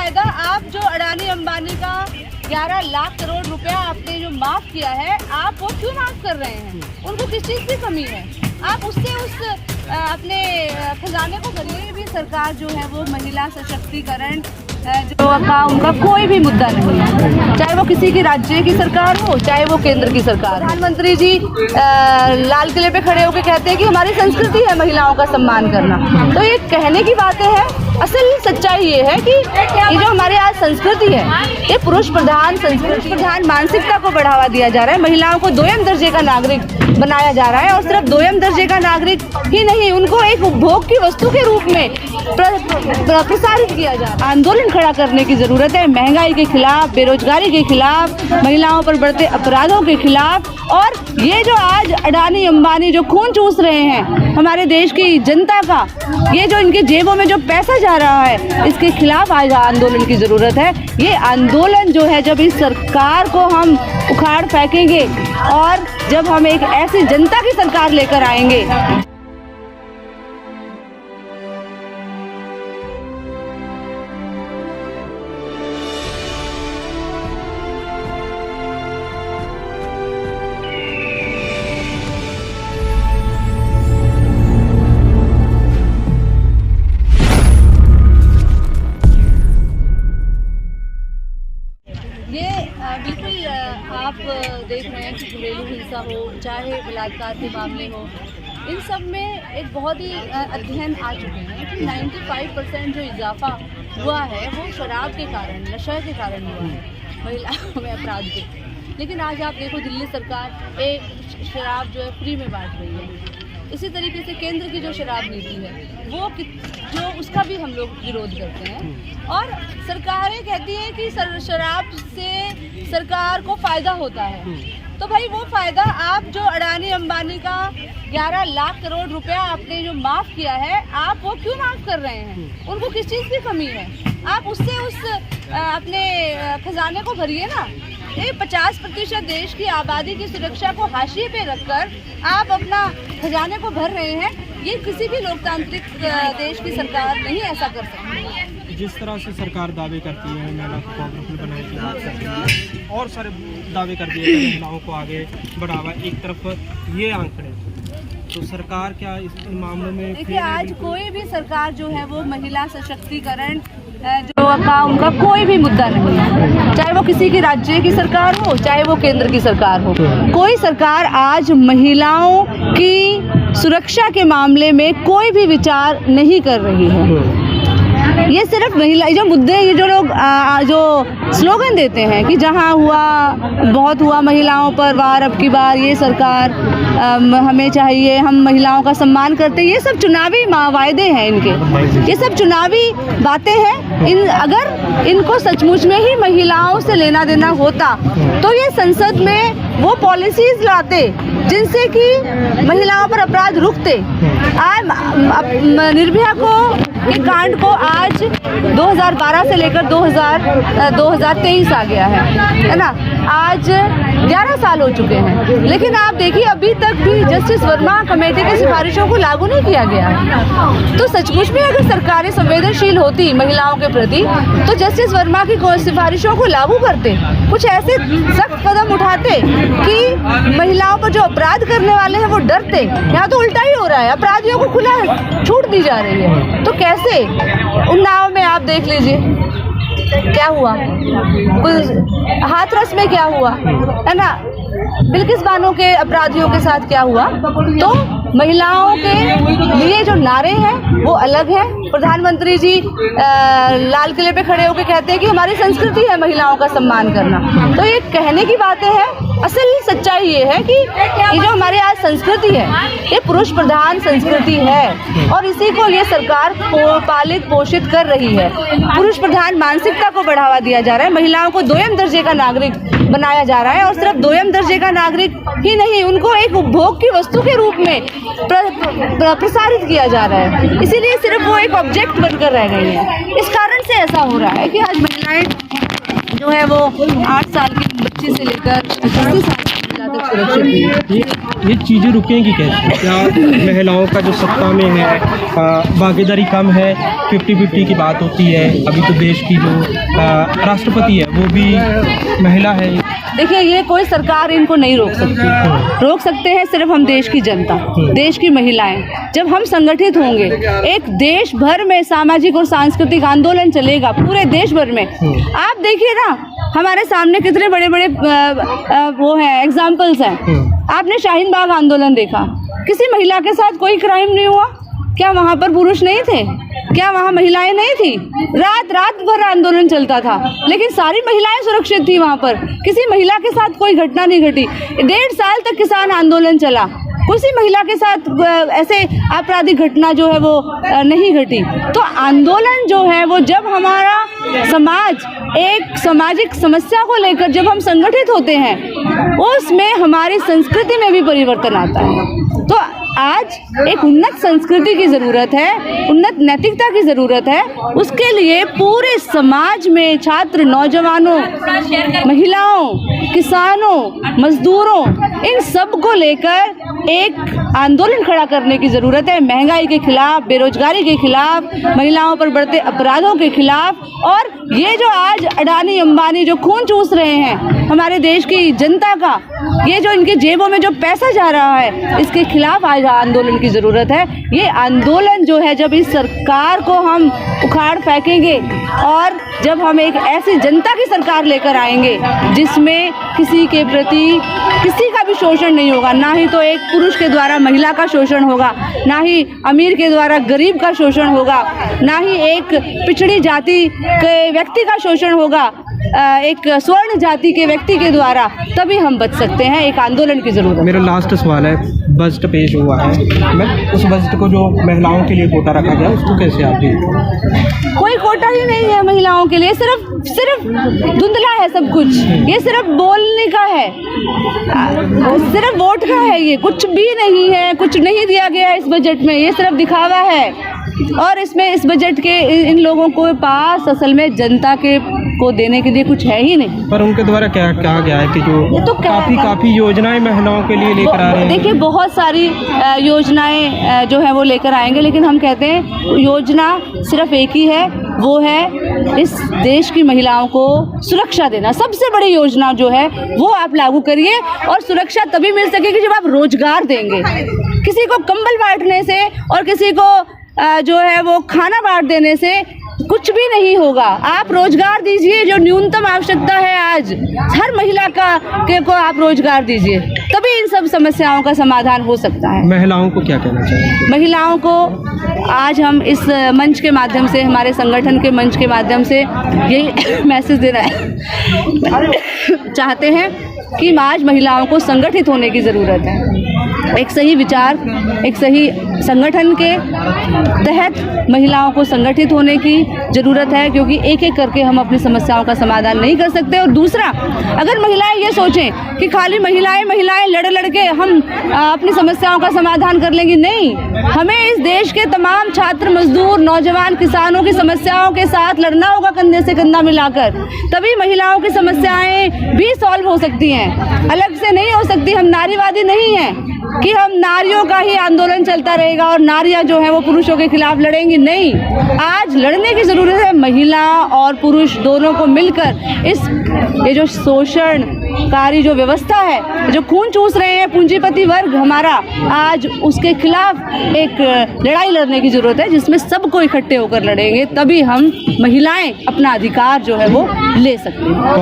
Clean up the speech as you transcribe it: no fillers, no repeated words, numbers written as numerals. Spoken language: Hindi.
फायदा आप जो अडानी अंबानी का 11 लाख करोड़ रुपया आपने जो माफ किया है, आप वो क्यों माफ कर रहे हैं? उनको किस चीज़ की कमी है? आप उससे अपने खजाने को भरिए। भी सरकार जो है वो महिला सशक्तिकरण जो का उनका कोई भी मुद्दा नहीं है, चाहे वो किसी की राज्य की सरकार हो, चाहे वो केंद्र की सरकार। प्रधानमंत्री जी लाल किले पे खड़े होकर कहते हैं कि हमारी संस्कृति है महिलाओं का सम्मान करना। तो ये कहने की बातें हैं, असल सच्चाई ये है कि ये जो हमारे आज संस्कृति है, ये पुरुष प्रधान संस्कृति प्रधान मानसिकता को बढ़ावा दिया जा रहा है। महिलाओं को दोयम दर्जे का नागरिक बनाया जा रहा है और सिर्फ दोयम दर्जे का नागरिक ही नहीं, उनको एक उपभोग की वस्तु के रूप में प्रसारित किया जा रहा है। आंदोलन खड़ा करने की जरूरत है, महंगाई के खिलाफ, बेरोजगारी के खिलाफ, महिलाओं पर बढ़ते अपराधों के खिलाफ। और ये जो आज अडानी अंबानी जो खून चूस रहे हैं हमारे देश की जनता का, ये जो इनके जेबों में जो पैसा जा रहा है, इसके खिलाफ आज आंदोलन की ज़रूरत है। ये आंदोलन जो है, जब इस सरकार को हम उखाड़ फेंकेंगे और जब हम एक ऐसी जनता की सरकार लेकर आएंगे। बिल्कुल आप देख रहे हैं कि घरेलू हिंसा हो, चाहे बलात्कार के मामले हो, इन सब में एक बहुत ही अध्ययन आ चुके हैं कि 95% जो इजाफा हुआ है वो शराब के कारण, नशे के कारण हुआ है, महिलाओं में अपराध के। लेकिन आज आप देखो, दिल्ली सरकार एक शराब जो है फ्री में बांट रही है। इसी तरीके से केंद्र की जो शराब नीति है वो जो उसका भी हम लोग विरोध करते हैं। और सरकारें कहती हैं कि शराब से सरकार को फ़ायदा होता है। तो भाई वो फ़ायदा आप जो अडानी अंबानी का 11 लाख करोड़ रुपया आपने जो माफ़ किया है, आप वो क्यों माफ़ कर रहे हैं? उनको किस चीज़ की कमी है? आप उससे अपने खजाने को भरिए ना। ये 50% देश की आबादी की सुरक्षा को हाशिए पे रखकर आप अपना खजाने को भर रहे हैं। ये किसी भी लोकतांत्रिक देश की सरकार नहीं ऐसा कर सकती। जिस तरह से सरकार दावे करती है महिला को पावरफुल बनाने की बात करती है और सारे दावे करती है महिलाओं को आगे बढ़ावा, एक तरफ ये आंकड़े, तो सरकार क्या इस मामलों में? देखिए, आज कोई भी सरकार जो है वो महिला सशक्तिकरण जो का उनका कोई भी मुद्दा नहीं है, चाहे वो किसी की राज्य की सरकार हो, चाहे वो केंद्र की सरकार हो। कोई सरकार आज महिलाओं की सुरक्षा के मामले में कोई भी विचार नहीं कर रही है। ये सिर्फ महिला जो मुद्दे, ये जो लोग जो स्लोगन देते हैं कि जहाँ हुआ बहुत हुआ महिलाओं पर वार, अब की बार ये सरकार हमें चाहिए, हम महिलाओं का सम्मान करते हैं, ये सब चुनावी वायदे हैं इनके, ये सब चुनावी बातें हैं। अगर इनको सचमुच में ही महिलाओं से लेना देना होता तो ये संसद में वो पॉलिसीज लाते जिनसे कि महिलाओं पर अपराध रुकते। आज निर्भया के कांड को आज 2012 से लेकर 2023 आ गया है ना। आज 11 साल हो चुके हैं, लेकिन आप देखिए अभी तक भी जस्टिस वर्मा कमेटी की सिफारिशों को लागू नहीं किया गया है। तो सचमुच में अगर सरकारें संवेदनशील होती महिलाओं के प्रति तो जस्टिस वर्मा की सिफारिशों को लागू करते, कुछ ऐसे सख्त कदम उठाते कि महिलाओं पर जो अपराध करने वाले हैं वो डरते। यहाँ तो उल्टा ही हो रहा है, अपराधियों को खुला छूट दी जा रही है। तो कैसे? उन्नाव में आप देख लीजिए क्या हुआ, हाथरस में क्या हुआ, है ना, बिल्किस बानो के अपराधियों के साथ क्या हुआ। तो महिलाओं के लिए जो नारे हैं वो अलग हैं। प्रधानमंत्री जी लाल किले पे खड़े होकर कहते हैं कि हमारी संस्कृति है महिलाओं का सम्मान करना। तो ये कहने की बातें हैं, असल सच्चाई ये है कि ये जो हमारे आज संस्कृति है, ये पुरुष प्रधान संस्कृति है और इसी को ये सरकार पालित पोषित कर रही है। पुरुष प्रधान मानसिकता को बढ़ावा दिया जा रहा है, महिलाओं को दोयम दर्जे का नागरिक बनाया जा रहा है और सिर्फ दोयम दर्जे का नागरिक ही नहीं, उनको एक उपभोग की वस्तु के रूप में प्रसारित किया जा रहा है। इसीलिए सिर्फ वो एक ऑब्जेक्ट बनकर रह गई है। इस कारण से ऐसा हो रहा है कि आज महिलाएं जो है वो 8 साल की बच्ची से लेकर 80 साल की महिला तक सुरक्षित नहीं है। ये चीज़ें रुकेंगी कैसे? क्या महिलाओं का जो सत्ता में है भागीदारी कम है, 50-50 की बात होती है। अभी तो देश की जो राष्ट्रपति है वो भी महिला है। देखिए, ये कोई सरकार इनको नहीं रोक सकती। रोक सकते हैं सिर्फ हम देश की जनता, देश की महिलाएं। जब हम संगठित होंगे, एक देश भर में सामाजिक और सांस्कृतिक आंदोलन चलेगा, पूरे देश भर में। आप देखिए ना, हमारे सामने कितने बड़े बड़े वो हैं, एग्जाम्पल्स हैं। आपने शाहीन बाग आंदोलन देखा, किसी महिला के साथ कोई क्राइम नहीं हुआ। क्या वहाँ पर पुरुष नहीं थे? क्या वहाँ महिलाएं नहीं थी? रात भर आंदोलन चलता था, लेकिन सारी महिलाएं सुरक्षित थी वहाँ पर। किसी महिला के साथ कोई घटना नहीं घटी। 1.5 साल तक किसान आंदोलन चला, किसी महिला के साथ ऐसे आपराधिक घटना जो है वो नहीं घटी। तो आंदोलन जो है वो, जब हमारा समाज एक सामाजिक समस्या को लेकर जब हम संगठित होते हैं, उसमें हमारी संस्कृति में भी परिवर्तन आता है। तो आज एक उन्नत संस्कृति की ज़रूरत है, उन्नत नैतिकता की ज़रूरत है। उसके लिए पूरे समाज में छात्र, नौजवानों, महिलाओं, किसानों, मजदूरों, इन सब को लेकर एक आंदोलन खड़ा करने की ज़रूरत है। महंगाई के खिलाफ, बेरोजगारी के खिलाफ, महिलाओं पर बढ़ते अपराधों के खिलाफ। और ये जो आज अडानी अंबानी जो खून चूस रहे हैं हमारे देश की जनता का, ये जो इनके जेबों में जो पैसा जा रहा है, इसके खिलाफ आज आंदोलन की ज़रूरत है। ये आंदोलन जो है, जब इस सरकार को हम उखाड़ फेंकेंगे और जब हम एक ऐसी जनता की सरकार लेकर आएंगे जिसमें किसी के प्रति किसी का भी शोषण नहीं होगा, ना ही तो एक पुरुष के द्वारा महिला का शोषण होगा, ना ही अमीर के द्वारा गरीब का शोषण होगा, ना ही एक पिछड़ी जाति के व्यक्ति का शोषण होगा एक स्वर्ण जाति के व्यक्ति के द्वारा, तभी हम बच सकते हैं। एक आंदोलन की ज़रूरत है। मेरा लास्ट सवाल है, बजट पेश हुआ है, मैं उस बजट को जो महिलाओं के लिए कोटा रखा गया उसको कैसे आप देखते? कोई कोटा ही नहीं है महिलाओं के लिए, सिर्फ धुंधला है सब कुछ। ये सिर्फ बोलने का है, सिर्फ वोट का है, ये कुछ भी नहीं है, कुछ नहीं दिया गया है इस बजट में, ये सिर्फ दिखावा है। और इसमें इस बजट के इन लोगों को पास असल में जनता के को देने के लिए कुछ है ही नहीं। पर उनके द्वारा क्या कहा गया है कि जो तो काफ़ी योजनाएं महिलाओं के लिए लेकर आ रहे हैं। देखिए, बहुत सारी योजनाएं जो है वो लेकर आएंगे, लेकिन हम कहते हैं योजना सिर्फ एक ही है, वो है इस देश की महिलाओं को सुरक्षा देना। सबसे बड़ी योजना जो है वो आप लागू करिए, और सुरक्षा तभी मिल सकेगी जब आप रोजगार देंगे। किसी को कंबल बांटने से और किसी को जो है वो खाना बांट देने से कुछ भी नहीं होगा। आप रोजगार दीजिए, जो न्यूनतम आवश्यकता है आज हर महिला को आप रोजगार दीजिए, तभी इन सब समस्याओं का समाधान हो सकता है। महिलाओं को क्या कहना चाहिए? महिलाओं को आज हम इस मंच के माध्यम से, हमारे संगठन के मंच के माध्यम से यही मैसेज देना चाहते हैं कि आज महिलाओं को संगठित होने की ज़रूरत है। एक सही विचार, एक सही संगठन के तहत महिलाओं को संगठित होने की ज़रूरत है, क्योंकि एक एक करके हम अपनी समस्याओं का समाधान नहीं कर सकते। और दूसरा, अगर महिलाएं ये सोचें कि खाली महिलाएं लड़ के हम अपनी समस्याओं का समाधान कर लेंगी, नहीं, हमें इस देश के तमाम छात्र, मजदूर, नौजवान, किसानों की समस्याओं के साथ लड़ना होगा, कंधे से कंधा मिलाकर, तभी महिलाओं की समस्याएं भी सॉल्व हो सकती हैं, अलग से नहीं हो सकती। हम नारीवादी नहीं हैं कि हम नारियों का ही आंदोलन चलता रहेगा और नारियां जो है वो पुरुषों के खिलाफ लड़ेंगी, नहीं। आज लड़ने की ज़रूरत है, महिला और पुरुष दोनों को मिलकर ये जो शोषणकारी जो व्यवस्था है, जो खून चूस रहे हैं पूंजीपति वर्ग हमारा, आज उसके खिलाफ एक लड़ाई लड़ने की ज़रूरत है, जिसमें सबको इकट्ठे होकर लड़ेंगे, तभी हम महिलाएं अपना अधिकार जो है वो ले सकते हैं।